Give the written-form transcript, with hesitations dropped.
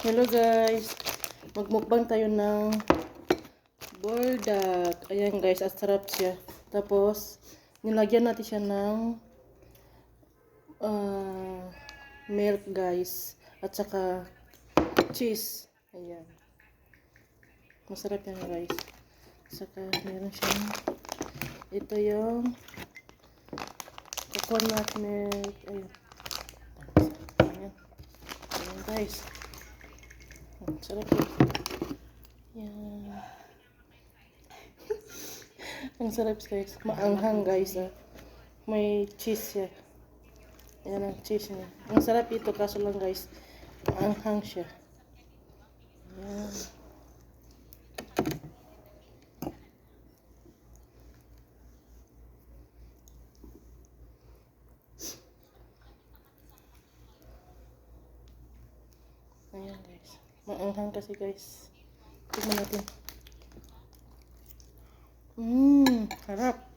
Hello guys, magmukbang tayo ng burdak. Ayan guys, at sarap siya. Tapos, nilagyan natin siya ng milk guys. At saka cheese. Ayan. Masarap yan guys. Saka meron siyang ito yung coconut milk. Ayan. Ayan. Ayan guys. Sarap yun. Yan. Ang sarap guys. Maanghang guys. May cheese siya. Ayan ang cheese niya. Ang sarap ito kaso lang guys. Maanghang siya. Ayan. Ayan guys. Maanghang kasi guys. Tignan natin. Harap.